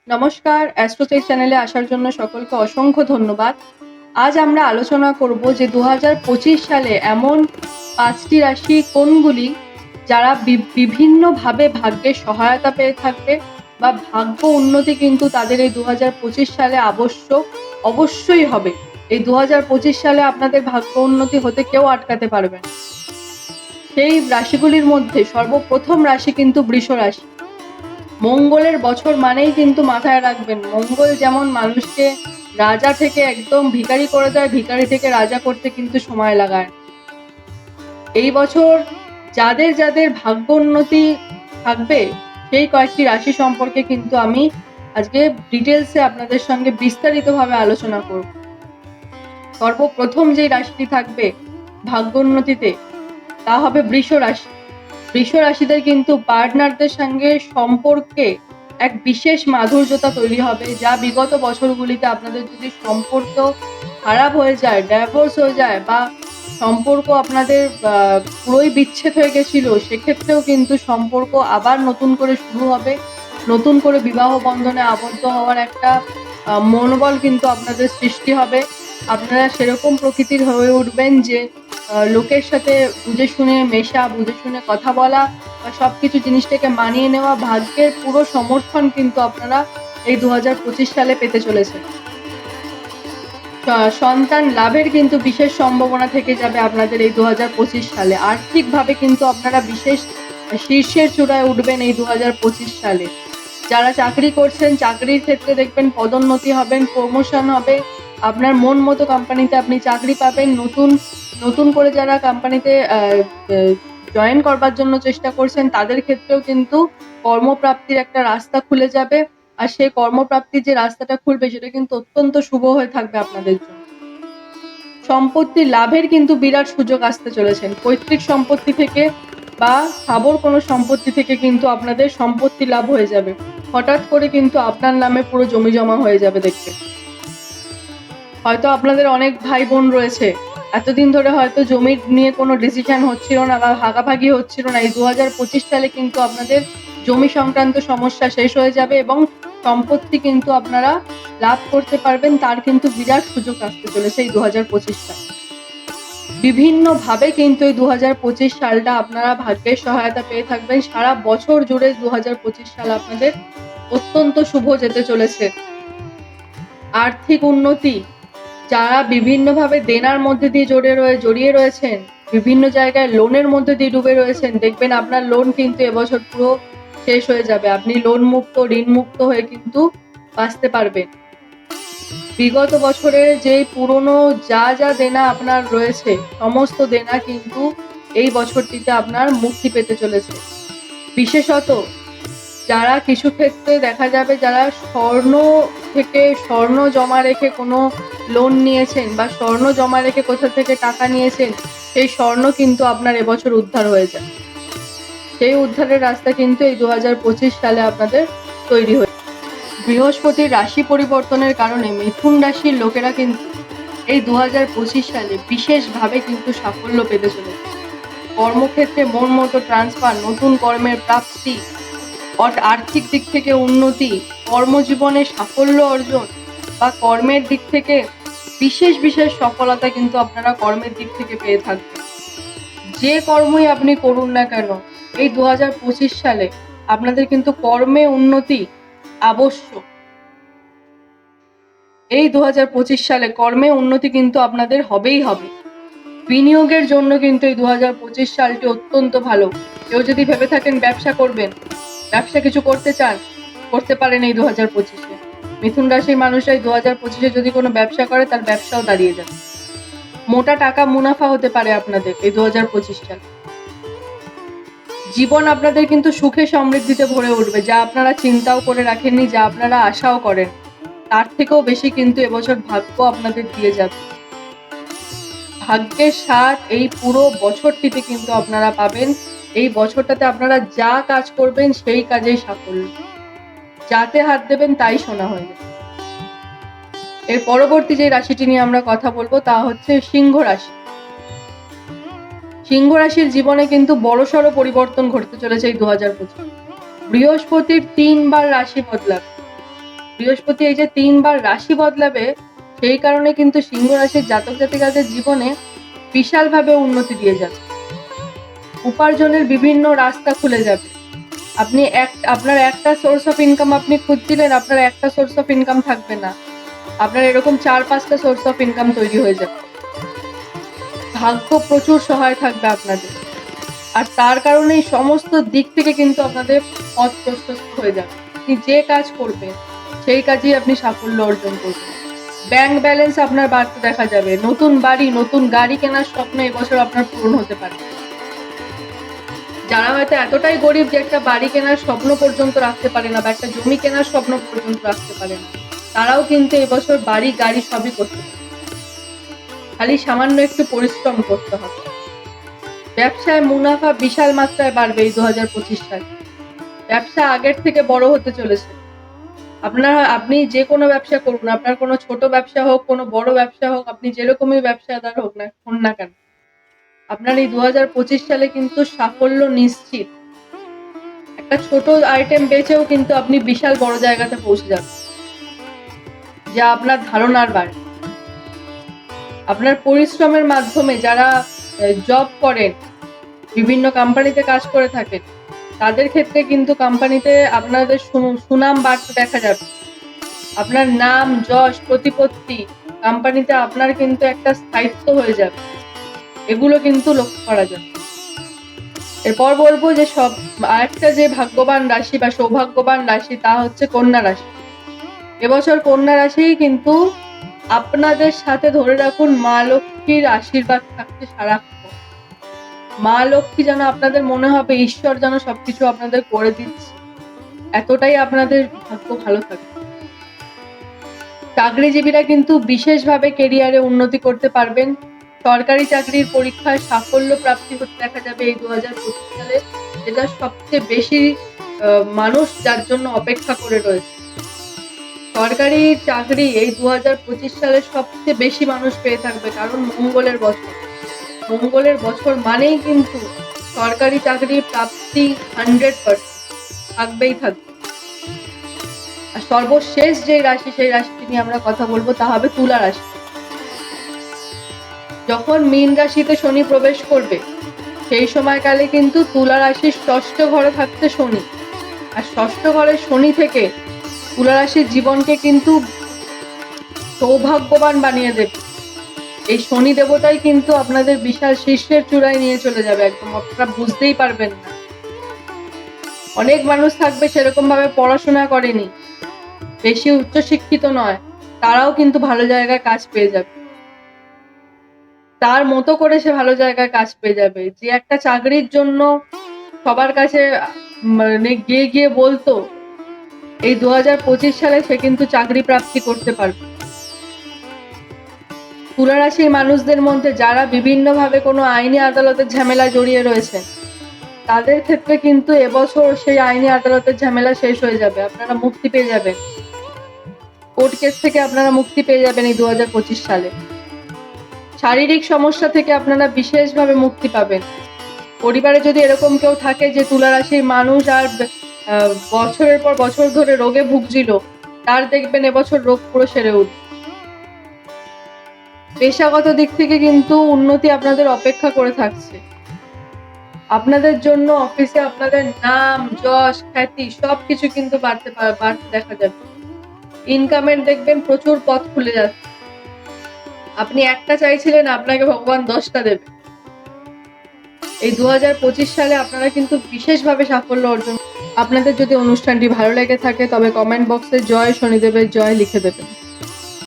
নমস্কার, অ্যাস্ট্রোটেক চ্যানেলে আসার জন্য সকলকে অসংখ্য ধন্যবাদ। আজ আমরা আলোচনা করব যে ২০২৫ সালে এমন ৫টি রাশি কোনগুলি যারা বিভিন্নভাবে ভাগ্যের সহায়তা পেয়ে থাকবে বা ভাগ্য উন্নতি কিন্তু তাদের এই ২০২৫ সালে অবশ্যই হবে। এই ২০২৫ সালে আপনাদের ভাগ্য উন্নতি হতে কেউ আটকাতে পারবে না। সেই রাশিগুলির মধ্যে সর্বপ্রথম রাশি কিন্তু বৃষ রাশি। মঙ্গলের বছর মানেই কিন্তু মাথায় রাখবেন, মঙ্গল যেমন মানুষকে রাজা থেকে একদম ভিখারি করে দেয়, ভিখারি থেকে রাজা করতে কিন্তু সময় লাগায়। এই বছর যাদের যাদের ভাগ্য উন্নতি থাকবে সেই কয়েকটি রাশি সম্পর্কে কিন্তু আমি আজকে ডিটেলসে আপনাদের সঙ্গে বিস্তারিতভাবে আলোচনা করব। সর্বপ্রথম যে রাশিটি থাকবে ভাগ্য উন্নতিতে তা হবে বৃষ রাশি। বৃষ রাশিদের কিন্তু পার্টনারদের সঙ্গে সম্পর্কে এক বিশেষ মাধুর্যতা তৈরি হবে, যা বিগত বছরগুলিতে আপনাদের যদি সম্পর্ক খারাপ হয়ে যায়, ডাইভোর্স হয়ে যায় বা সম্পর্ক আপনাদের পুরোই বিচ্ছেদ হয়ে গেছিল, সেক্ষেত্রেও কিন্তু সম্পর্ক আবার নতুন করে শুরু হবে। নতুন করে বিবাহ বন্ধনে আবদ্ধ হওয়ার একটা মনোবল কিন্তু আপনাদের সৃষ্টি হবে। আপনারা সেরকম প্রকৃতির হয়ে উঠবেন যে লোকের সাথে বুঝে শুনে মেশা, বুঝে শুনে কথা বলা বা সবকিছু জিনিসটাকে মানিয়ে নেওয়া, ভাগ্যের পুরো সমর্থন কিন্তু আপনারা এই ২০২৫ সালে পেতে চলেছেন। সন্তান লাভের কিন্তু বিশেষ সম্ভাবনা থেকে যাবে আপনাদের এই ২০২৫ সালে। আর্থিকভাবে কিন্তু আপনারা বিশেষ শীর্ষের চূড়ায় উঠবেন এই ২০২৫ সালে। যারা চাকরি করছেন, চাকরির ক্ষেত্রে দেখবেন পদোন্নতি হবেন, প্রমোশন হবে, আপনার মন মতো কোম্পানিতে আপনি চাকরি পাবেন। নতুন করে যারা কোম্পানিতে জয়েন করবার জন্য চেষ্টা করছেন তাদের ক্ষেত্রেও কিন্তু কর্মপ্রাপ্তির একটা রাস্তা খুলে যাবে। আর সেই কর্মপ্রাপ্তির যে রাস্তাটা খুলবে সেটা কিন্তু অত্যন্ত শুভ হয়ে থাকবে আপনাদের জন্য। সম্পত্তি লাভের কিন্তু বিরাট সুযোগ আসতে চলেছেন। পৈতৃক সম্পত্তি থেকে বা স্থাবর কোনো সম্পত্তি থেকে কিন্তু আপনাদের সম্পত্তি লাভ হয়ে যাবে। হঠাৎ করে কিন্তু আপনার নামে পুরো জমি জমা হয়ে যাবে দেখবে। হয়তো আপনাদের অনেক ভাই বোন রয়েছে, এতদিন ধরে হয়তো জমি নিয়ে কোনো ডিসিশন হচ্ছিল না বা ভাগাভাগি হচ্ছিল না। এই ২০২৫ সালে কিন্তু আপনাদের জমি সংক্রান্ত সমস্যা শেষ হয়ে যাবে এবং সম্পত্তি কিন্তু আপনারা লাভ করতে পারবেন। তার কিন্তু বিরাট সুযোগ আসতে চলেছে এই ২০২৫ সালে। বিভিন্নভাবে কিন্তু এই ২০২৫ সালটা আপনারা ভাগ্যের সহায়তা পেয়ে থাকবেন। সারা বছর জুড়ে ২০২৫ সাল আপনাদের অত্যন্ত শুভ যেতে চলেছে। আর্থিক উন্নতি, যারা বিভিন্নভাবে দেনার মধ্যে দিয়ে জড়িয়ে রয়েছেন, বিভিন্ন জায়গায় লোনের মধ্যে দিয়ে ডুবে রয়েছেন, দেখবেন আপনার লোন কিন্তু এবছর পুরো শেষ হয়ে যাবে। আপনি লোন মুক্ত, ঋণ মুক্ত হয়ে কিন্তু বাঁচতে পারবেন। বিগত বছরের যে পুরনো যা দেনা আপনার রয়েছে, সমস্ত দেনা কিন্তু এই বছরটিতে আপনার মুক্তি পেতে চলেছে। বিশেষত যারা কিছু ক্ষেত্রে দেখা যাবে যারা স্বর্ণ জমা রেখে কোনো লোন নিয়েছেন বা স্বর্ণ জমা রেখে কোথা থেকে টাকা নিয়েছেন, সেই স্বর্ণ কিন্তু আপনার এবছর উদ্ধার হয়ে যায়। সেই উদ্ধারের রাস্তা কিন্তু এই ২০২৫ সালে আপনাদের তৈরি হয়েছে। বৃহস্পতির রাশি পরিবর্তনের কারণে মিথুন রাশির লোকেরা কিন্তু এই ২০২৫ সালে বিশেষভাবে কিন্তু সাফল্য পেতে চলেছে। কর্মক্ষেত্রে মন মতো ট্রান্সফার, নতুন কর্মের প্রাপ্তি, আর্থিক দিক থেকে উন্নতি, কর্মজীবনে সাফল্য অর্জন বা কর্মের দিক থেকে বিশেষ সফলতা কিন্তু আপনারা কর্মের দিক থেকে পেয়ে থাকবেন। যে কর্মই আপনি করুন না কেন, এই ২০২৫ সালে আপনাদের কিন্তু কর্মে উন্নতি আবশ্যক। এই ২০২৫ সালে কর্মে উন্নতি কিন্তু আপনাদের হবেই হবে। বিনিয়োগের জন্য কিন্তু এই ২০২৫ সালটি অত্যন্ত ভালো। কেউ যদি ভেবে থাকেন ব্যবসা করবেন, ব্যবসা কিছু করতে চান, করতে পারেন এই ২০২৫-এ। মিথুন রাশির মানুষরা এই ২০২৫-এ যদি কোনো ব্যবসা করে তার ব্যবসাও দাঁড়িয়ে যাবে। মোটা টাকা মুনাফা হতে পারে আপনাদের এই ২০২৫ সালে। জীবন আপনাদের কিন্তু সুখে সমৃদ্ধিতে ভরে উঠবে, যা আপনারা চিন্তাও করে রাখেননি, যা আপনারা আশাও করেন, তার থেকেও বেশি কিন্তু এবছর ভাগ্য আপনাদের দিয়ে যাবে। ভাগ্যের সাথ এই পুরো বছরটিতে কিন্তু আপনারা পাবেন। এই বছরটাতে আপনারা যা কাজ করবেন সেই কাজেই সাফল্য, যাতে হাত দেবেন তাই সোনা হয়ে যাবে। এর পরবর্তী যে রাশিটি নিয়ে আমরা কথা বলবো তা হচ্ছে সিংহ রাশি। সিংহ রাশির জীবনে কিন্তু বড়সড় পরিবর্তন ঘটতে চলেছে এই ২০২৫। বৃহস্পতির ৩ বার রাশি বদলাবে। বৃহস্পতি এই যে 3বার রাশি বদলাবে, সেই কারণে কিন্তু সিংহ রাশির জাতক জাতিকাদের জীবনে বিশালভাবে উন্নতি দিয়ে যাবে। উপার্জনের বিভিন্ন রাস্তা খুলে যাবে। আপনার একটা সোর্স অফ ইনকাম আপনি খুঁজছিলেন, আপনার একটা সোর্স অফ ইনকাম থাকবে না, আপনার এরকম 4-5টা সোর্স অফ ইনকাম তৈরি হয়ে যাবে। ভাগ্য প্রচুর সহায় থাকবে আপনাদের, আর তার কারণেই সমস্ত দিক থেকে কিন্তু আপনাদের পথ প্রশস্ত হয়ে যাবে। আপনি যে কাজ করবেন সেই কাজেই আপনি সাফল্য অর্জন করবেন। ব্যাংক ব্যালেন্স আপনার বাড়তে দেখা যাবে। নতুন বাড়ি, নতুন গাড়ি কেনার স্বপ্ন এবছর আপনার পূরণ হতে পারে। যারা হয়তো এতটাই গরিব যে একটা বাড়ি কেনার স্বপ্ন পর্যন্ত রাখতে পারে না, বা একটা জমি কেনার স্বপ্ন পর্যন্ত রাখতে পারে না, তারাও কিন্তু এবছর বাড়ি গাড়ি সবই করতে পারে। খালি সামান্য একটু পরিশ্রম করতে হবে। ব্যবসায় মুনাফা বিশাল মাত্রায় বাড়বে এই 2025 সালে। ব্যবসা আগের থেকে বড় হতে চলেছে। আপনি যে কোনো ব্যবসা করুন, আপনার কোনো ছোট ব্যবসা হোক, কোনো বড় ব্যবসা হোক, আপনি যেরকমই ব্যবসাদার হন না কেন, আপনার এই 2025 সালে কিন্তু সাফল্য নিশ্চিত। একটা ছোট আইটেম বেচেও কিন্তু আপনি বিশাল বড় জায়গাতে পৌঁছে যাবেন, যা আপনার ধারণার বাইরে। আপনার পরিশ্রমের মাধ্যমে যারা জব করেন, বিভিন্ন কোম্পানিতে কাজ করে থাকেন, তাদের ক্ষেত্রে কিন্তু কোম্পানিতে আপনাদের সুনাম বাড়তে দেখা যাবে। আপনার নাম, যশ, প্রতিপত্তি কোম্পানিতে আপনার কিন্তু একটা স্থায়িত্ব হয়ে যাবে। এগুলো কিন্তু লক্ষ্য করা যাবে। এরপর বলবো যে আরেকটা যে ভাগ্যবান রাশি বা সৌভাগ্যবান রাশি, তা হচ্ছে কন্যা রাশি। এবছর কন্যা রাশি কিন্তু আপনাদের সাথে ধরে রাখুন মা লক্ষ্মীর আশীর্বাদ থাকছে সারাক্ষণ। মা লক্ষ্মী যেন আপনাদের মনে হবে ঈশ্বর যেন সবকিছু আপনাদের করে দিচ্ছে, এতটাই আপনাদের ভাগ্য ভালো থাকে। চাকরিজীবীরা কিন্তু বিশেষভাবে কেরিয়ারে উন্নতি করতে পারবেন। সরকারি চাকরির পরীক্ষায় সাফল্য প্রাপ্তি হতে দেখা যাবে এই 2025 সালে, যেটা সবচেয়ে বেশি মানুষ যার জন্য অপেক্ষা করে রয়েছে। সরকারি চাকরি এই 2025 সালে সবচেয়ে বেশি মানুষ পেয়ে থাকবে, কারণ মঙ্গলের বছর। মঙ্গলের বছর মানেই কিন্তু সরকারি চাকরির প্রাপ্তি 100% থাকবেই থাকবে। আর সর্বশেষ যে রাশি, সেই রাশিটি নিয়ে আমরা কথা বলবো, তা হবে তুলা রাশি। যখন মীন রাশিতে শনি প্রবেশ করবে, সেই সময়কালে কিন্তু তুলা রাশির 6ষ্ঠ ঘরে থাকছে শনি, আর 6ষ্ঠ ঘরের শনি থেকে তুলা রাশির জীবনকে কিন্তু সৌভাগ্যবান বানিয়ে দেবে। এই শনি দেবতাই কিন্তু আপনাদের বিশাল শীর্ষের চূড়ায় নিয়ে চলে যাবে, একদম আপনারা বুঝতেই পারবেন না। অনেক মানুষ থাকবে সেরকম ভাবে পড়াশোনা করেনি, বেশি উচ্চশিক্ষিত নয়, তারাও কিন্তু ভালো জায়গায় কাজ পেয়ে যাবে। তার মতো করে সে ভালো জায়গায় কাজ পেয়ে যাবে। যে একটা চাকরির জন্য সবার কাছে গিয়ে গিয়ে বলতো, এই 2025 সালে সে কিন্তু চাকরি প্রাপ্তি করতে পারবে। তুলা রাশির মানুষদের মধ্যে যারা বিভিন্নভাবে কোনো আইনি আদালতের ঝামেলা জড়িয়ে রয়েছে, তাদের ক্ষেত্রে কিন্তু এবছর সেই আইনি আদালতের ঝামেলা শেষ হয়ে যাবে, আপনারা মুক্তি পেয়ে যাবেন। কোর্ট কেস থেকে আপনারা মুক্তি পেয়ে যাবেন এই 2025 সালে। শারীরিক সমস্যা থেকে আপনারা বিশেষভাবে মুক্তি পাবেন। পরিবারে যদি এরকম কেউ থাকে যে তুলা রাশির মানুষ আর বছরের পর বছর ধরে রোগে ভুগছিল, তার দেখবেন এবছর রোগ পুরো সেরে উঠবে। পেশাগত দিক থেকে কিন্তু উন্নতি আপনাদের অপেক্ষা করে থাকছে। আপনাদের জন্য অফিসে আপনাদের নাম, যশ, খ্যাতি সবকিছু কিন্তু বাড়তে দেখা যাবে। ইনকামের দেখবেন প্রচুর পথ খুলে যাচ্ছে। আপনি একটা চাইছিলেন, আপনাকে ভগবান 10টা দেবে। এই 2025 সালে আপনারা কিন্তু বিশেষভাবে সাফল্য অর্জন। আপনাদের যদি অনুষ্ঠানটি ভালো লেগে থাকে, তবে কমেন্ট বক্সে জয় শনিদেবের জয় লিখে দেবেন।